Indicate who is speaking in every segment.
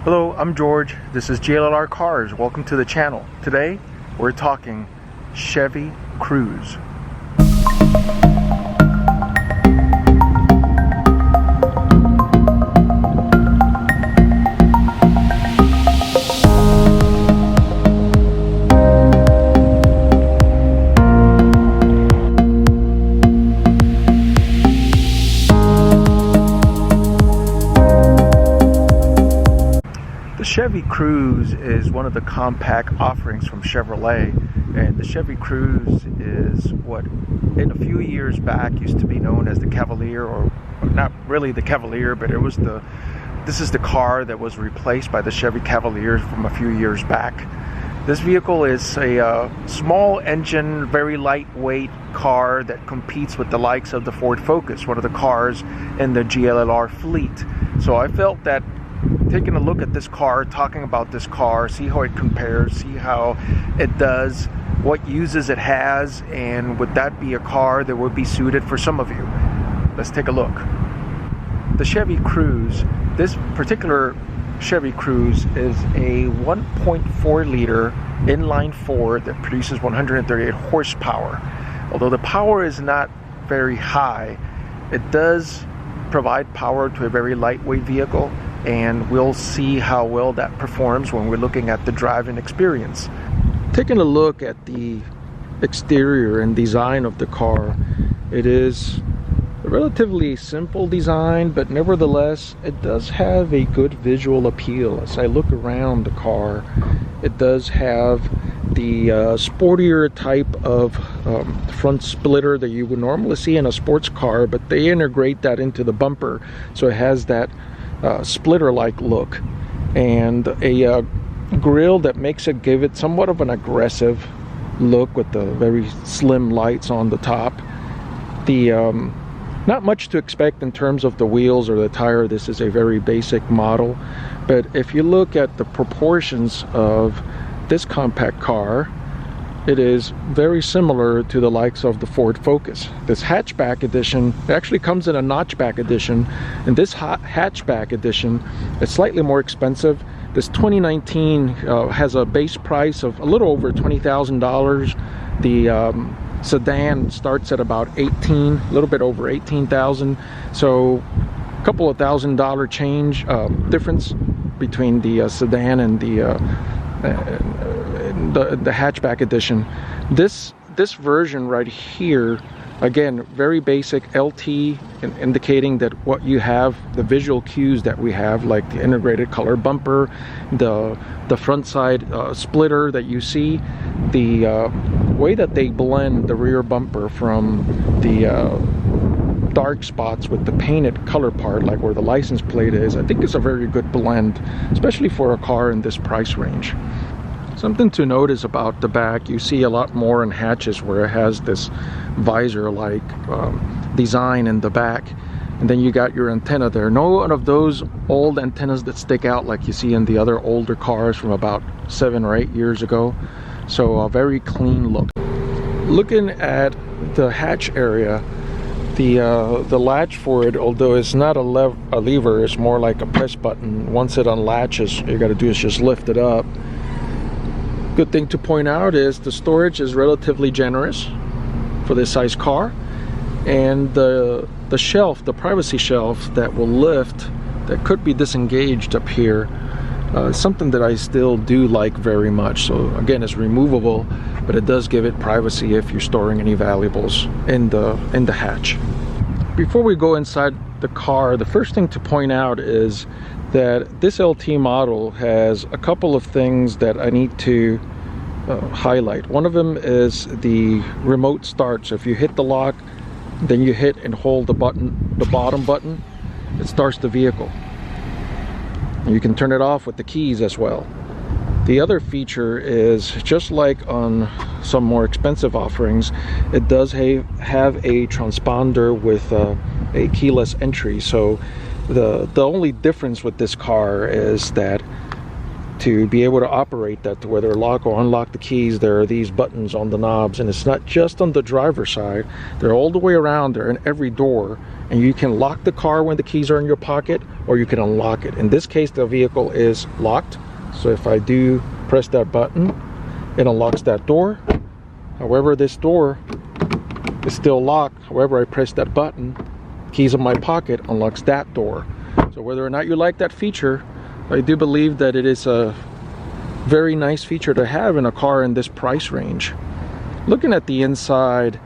Speaker 1: Hello, I'm George. This is JLLR Cars. Welcome to the channel. Today, we're talking Chevy Cruze. The Chevy Cruze is one of the compact offerings from Chevrolet, and the Chevy Cruze is what in a few years back used to be known as the Cavalier, or not really the Cavalier, but this is the car that was replaced by the Chevy Cavalier from a few years back. This vehicle is a small engine, very lightweight car that competes with the likes of the Ford Focus, one of the cars in the JLLR fleet. So I felt that taking a look at this car, talking about this car, see how it compares, see how it does, what uses it has, and would that be a car that would be suited for some of you? Let's take a look. The Chevy Cruze, this particular Chevy Cruze is a 1.4 liter inline four that produces 138 horsepower. Although the power is not very high, it does provide power to a very lightweight vehicle, and we'll see how well that performs when we're looking at the driving experience. Taking a look at the exterior and design of the car, it is a relatively simple design, but nevertheless it does have a good visual appeal. As I look around the car, it does have the sportier type of front splitter that you would normally see in a sports car, but they integrate that into the bumper, so it has that splitter-like look, and a grille that makes it give it somewhat of an aggressive look with the very slim lights on the top. The not much to expect in terms of the wheels or the tire. This is a very basic model, but if you look at the proportions of this compact car, it is very similar to the likes of the Ford Focus. This hatchback edition actually comes in a notchback edition, and this hatchback edition is slightly more expensive. This 2019 has a base price of a little over $20,000. The sedan starts at about a little bit over 18,000. So a couple of $1,000 change difference between the sedan and the hatchback edition. This version right here, again, very basic LT, indicating that what you have, the visual cues that we have, like the integrated color bumper, the front side splitter that you see, the way that they blend the rear bumper from the dark spots with the painted color part, like where the license plate is, I think it's a very good blend, especially for a car in this price range. Something to notice about the back, you see a lot more in hatches where it has this visor-like design in the back, and then you got your antenna there. No one of those old antennas that stick out like you see in the other older cars from about 7 or 8 years ago. So a very clean look. Looking at the hatch area, the latch for it, although it's not a lever, it's more like a press button. Once it unlatches, all you got to do is just lift it up. Good thing to point out is the storage is relatively generous for this size car, and the shelf, the privacy shelf that will lift, that could be disengaged up here, something that I still do like very much. So again, it's removable, but it does give it privacy if you're storing any valuables in the hatch. Before we go inside the car, the first thing to point out is that this LT model has a couple of things that I need to highlight. One of them is the remote start. So if you hit the lock, then you hit and hold the button, the bottom button, it starts the vehicle. You can turn it off with the keys as well. The other feature is, just like on some more expensive offerings, it does have a transponder with a keyless entry. So the only difference with this car is that to be able to operate that, to whether lock or unlock the keys. There are these buttons on the knobs, and it's not just on the driver's side, they're all the way around there in every door, and you can lock the car when the keys are in your pocket, or you can unlock it. In this case, the vehicle is locked, so if I do press that button, it unlocks that door. However, this door is still locked. However, I press that button, keys in my pocket unlocks that door. So whether or not you like that feature, I do believe that it is a very nice feature to have in a car in this price range. Looking at the inside,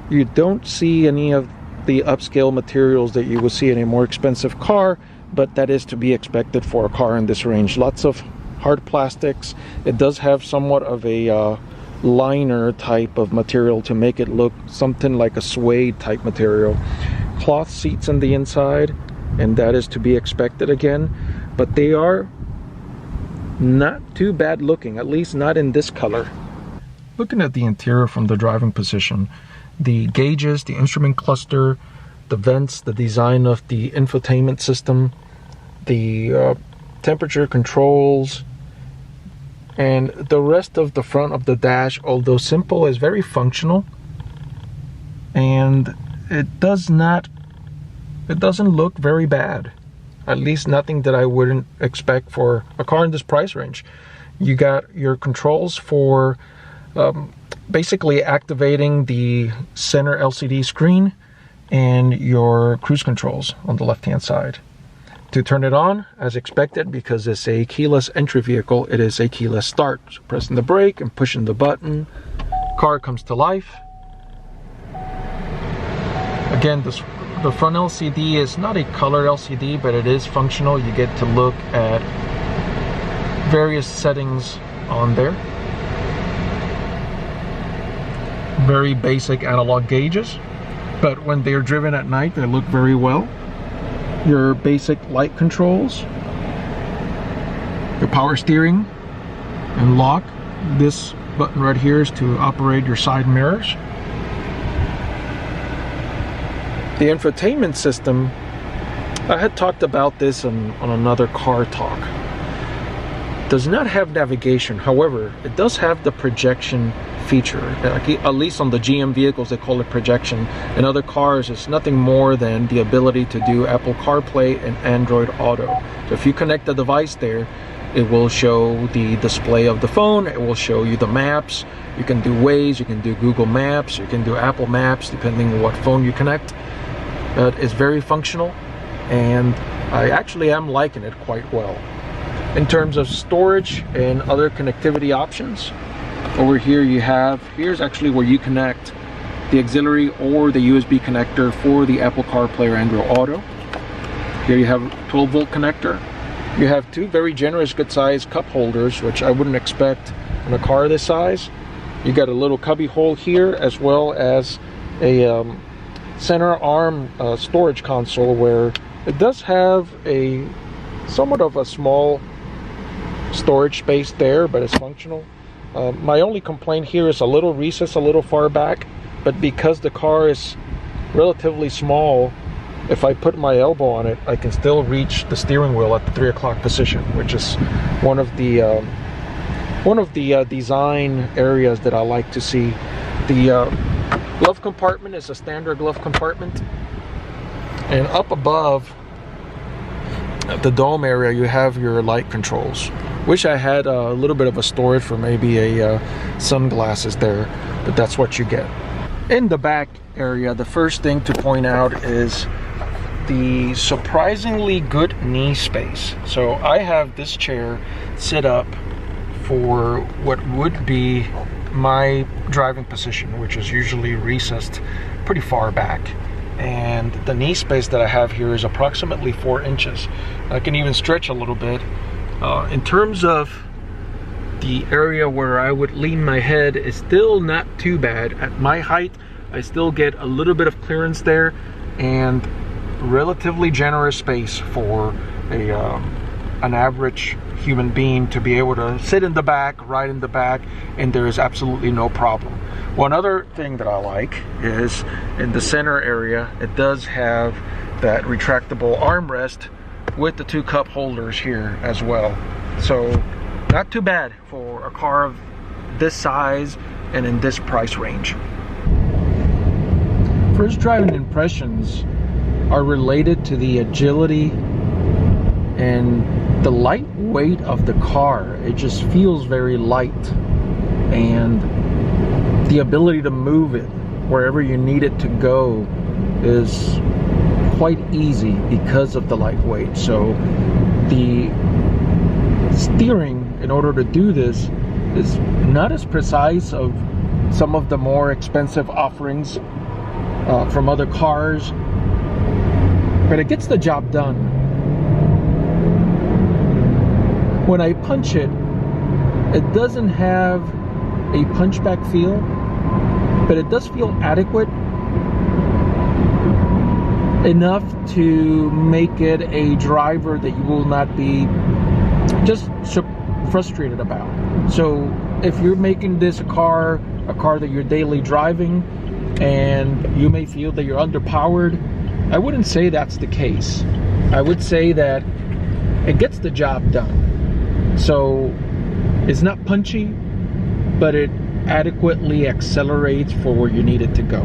Speaker 1: you don't see any of the upscale materials that you will see in a more expensive car, but that is to be expected for a car in this range. Lots of hard plastics. It does have somewhat of a liner type of material to make it look something like a suede type material. Cloth seats on the inside, and that is to be expected again, but they are not too bad looking, at least not in this color. Looking at the interior from the driving position, the gauges, the instrument cluster, the vents, the design of the infotainment system, the temperature controls, and the rest of the front of the dash, although simple, is very functional, and it doesn't look very bad. At least nothing that I wouldn't expect for a car in this price range. You got your controls for basically activating the center LCD screen and your cruise controls on the left hand side. To turn it on, as expected, because it's a keyless entry vehicle, it is a keyless start. So pressing the brake and pushing the button, car comes to life. Again, the front LCD is not a color LCD, but it is functional. You get to look at various settings on there. Very basic analog gauges, but when they're driven at night, they look very well. Your basic light controls, your power steering and lock. This button right here is to operate your side mirrors. The infotainment system, I had talked about this on another car talk, does not have navigation. However, it does have the projection feature. At least on the GM vehicles, they call it projection. In other cars, it's nothing more than the ability to do Apple CarPlay and Android Auto. So if you connect the device there, it will show the display of the phone, it will show you the maps. You can do Waze, you can do Google Maps, you can do Apple Maps, depending on what phone you connect. It's very functional, and I actually am liking it quite well. In terms of storage and other connectivity options, over here here's actually where you connect the auxiliary or the USB connector for the Apple CarPlay or Android Auto. Here you have a 12-volt connector. You have two very generous, good-sized cup holders, which I wouldn't expect in a car this size. You got a little cubby hole here, as well as a center arm storage console, where it does have a somewhat of a small storage space there, but it's functional. My only complaint here is a little recess a little far back, but because the car is relatively small, if I put my elbow on it, I can still reach the steering wheel at the 3 o'clock position, which is one of the design areas that I like to see. The glove compartment is a standard glove compartment, and up above the dome area you have your light controls. Wish I had a little bit of a storage for maybe a sunglasses there, but that's what you get. In the back area, the first thing to point out is the surprisingly good knee space. So I have this chair set up for what would be my driving position, which is usually recessed pretty far back, and the knee space that I have here is approximately 4 inches. I can even stretch a little bit. In terms of the area where I would lean my head, is still not too bad. At my height, I still get a little bit of clearance there, and relatively generous space for an average human being to be able to sit in the back, ride in the back, and there is absolutely no problem. One other thing that I like is in the center area, it does have that retractable armrest with the 2 cup holders here as well. So not too bad for a car of this size and in this price range. First driving impressions are related to the agility and the light weight of the car. It just feels very light, and the ability to move it wherever you need it to go is quite easy because of the lightweight. So the steering, in order to do this, is not as precise of some of the more expensive offerings from other cars, but it gets the job done. When I punch it, it doesn't have a punchback feel, but it does feel adequate enough to make it a driver that you will not be just frustrated about. So if you're making this a car that you're daily driving, and you may feel that you're underpowered, I wouldn't say that's the case. I would say that it gets the job done. So it's not punchy, but it adequately accelerates for where you need it to go.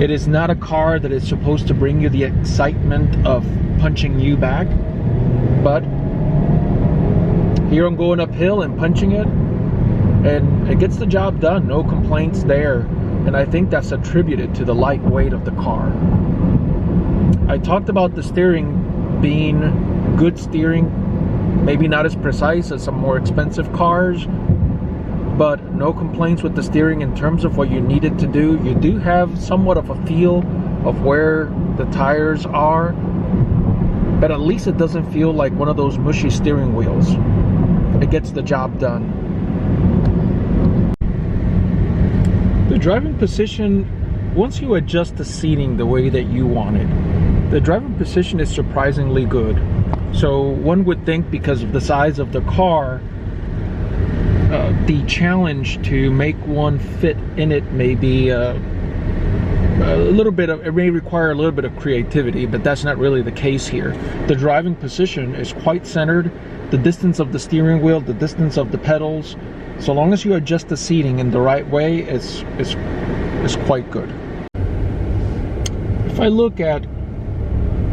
Speaker 1: It is not a car that is supposed to bring you the excitement of punching you back, but here I'm going uphill and punching it, and it gets the job done. No complaints there, and I think that's attributed to the light weight of the car. I talked about the steering being good steering, maybe not as precise as some more expensive cars, but no complaints with the steering in terms of what you need it to do. You do have somewhat of a feel of where the tires are, but at least it doesn't feel like one of those mushy steering wheels. It gets the job done. The driving position, once you adjust the seating the way that you want it, the driving position is surprisingly good. So one would think, because of the size of the car, the challenge to make one fit in it may be a little bit of, it may require a little bit of creativity, but that's not really the case here. The driving position is quite centered. The distance of the steering wheel, the distance of the pedals, so long as you adjust the seating in the right way, it's quite good. If I look at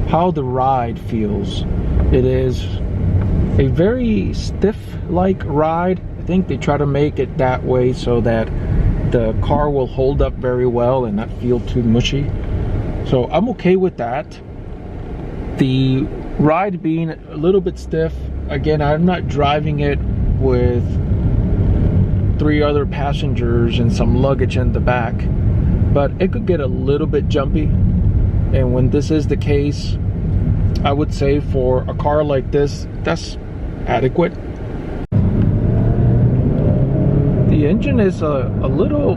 Speaker 1: how the ride feels, it is a very stiff-like ride. I think they try to make it that way so that the car will hold up very well and not feel too mushy. So I'm okay with that. The ride being a little bit stiff, again, I'm not driving it with 3 other passengers and some luggage in the back, but it could get a little bit jumpy. And when this is the case, I would say for a car like this, that's adequate. The engine is a little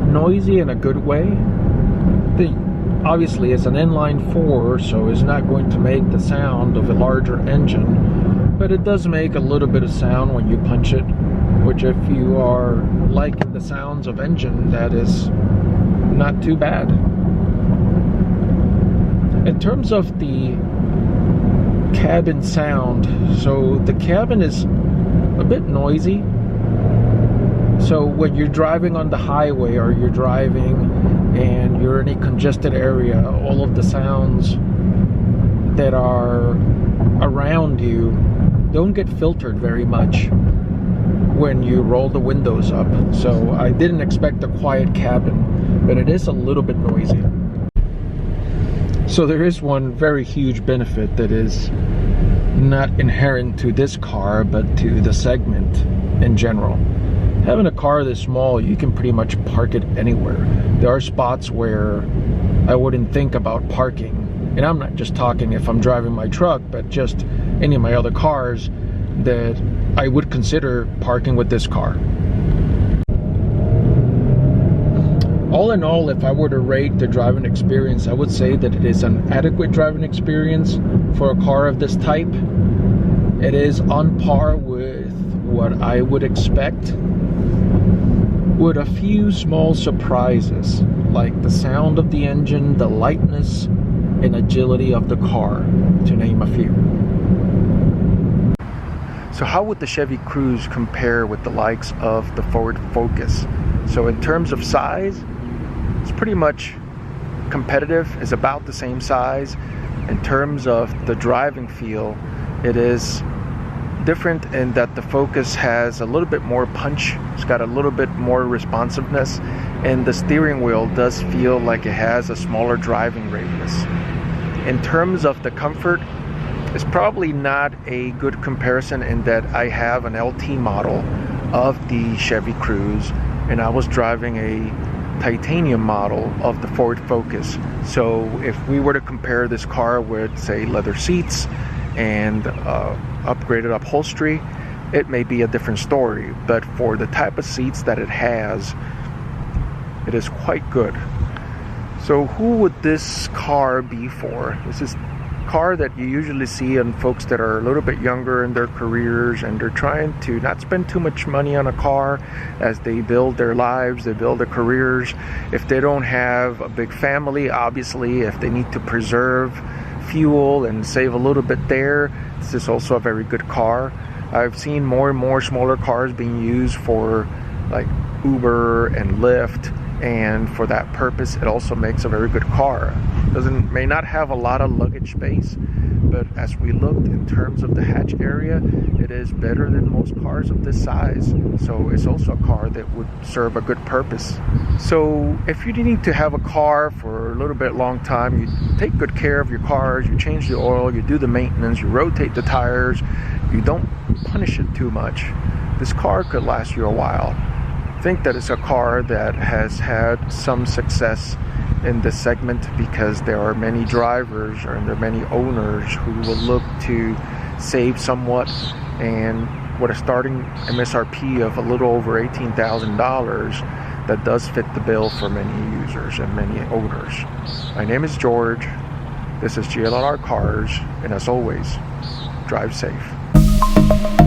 Speaker 1: noisy in a good way. Obviously it's an inline 4, so it's not going to make the sound of a larger engine, but it does make a little bit of sound when you punch it, which, if you are liking the sounds of engine, that is not too bad. In terms of the cabin sound, so the cabin is a bit noisy. So when you're driving on the highway, or you're driving and you're in a congested area, all of the sounds that are around you don't get filtered very much when you roll the windows up. So I didn't expect a quiet cabin, but it is a little bit noisy. So there is one very huge benefit that is not inherent to this car, but to the segment in general. Having a car this small, you can pretty much park it anywhere. There are spots where I wouldn't think about parking, and I'm not just talking if I'm driving my truck, but just any of my other cars that I would consider parking with this car. All in all, if I were to rate the driving experience, I would say that it is an adequate driving experience for a car of this type. It is on par with what I would expect, with a few small surprises, like the sound of the engine, the lightness and agility of the car, to name a few. So how would the Chevy Cruze compare with the likes of the Ford Focus? So in terms of size, it's pretty much competitive, it's about the same size. In terms of the driving feel, it is different in that the Focus has a little bit more punch, it's got a little bit more responsiveness, and the steering wheel does feel like it has a smaller driving radius. In terms of the comfort, it's probably not a good comparison in that I have an LT model of the Chevy Cruze and I was driving a titanium model of the Ford Focus. So if we were to compare this car with, say, leather seats and upgraded upholstery, it may be a different story, but for the type of seats that it has, it is quite good. So who would this car be for? This is car that you usually see on folks that are a little bit younger in their careers and they're trying to not spend too much money on a car as they build their lives, they build their careers. If they don't have a big family, obviously, if they need to preserve fuel and save a little bit there, this is also a very good car. I've seen more and more smaller cars being used for like Uber and Lyft, and for that purpose it also makes a very good car. May not have a lot of luggage space, but as we looked in terms of the hatch area, it is better than most cars of this size. So it's also a car that would serve a good purpose. So if you need to have a car for a little bit long time, you take good care of your cars, you change the oil, you do the maintenance, you rotate the tires, you don't punish it too much, this car could last you a while. I think that it's a car that has had some success in this segment because there are many drivers and there are many owners who will look to save somewhat, and with a starting MSRP of a little over $18,000, that does fit the bill for many users and many owners. My name is George, this is GLR Cars, and as always, drive safe.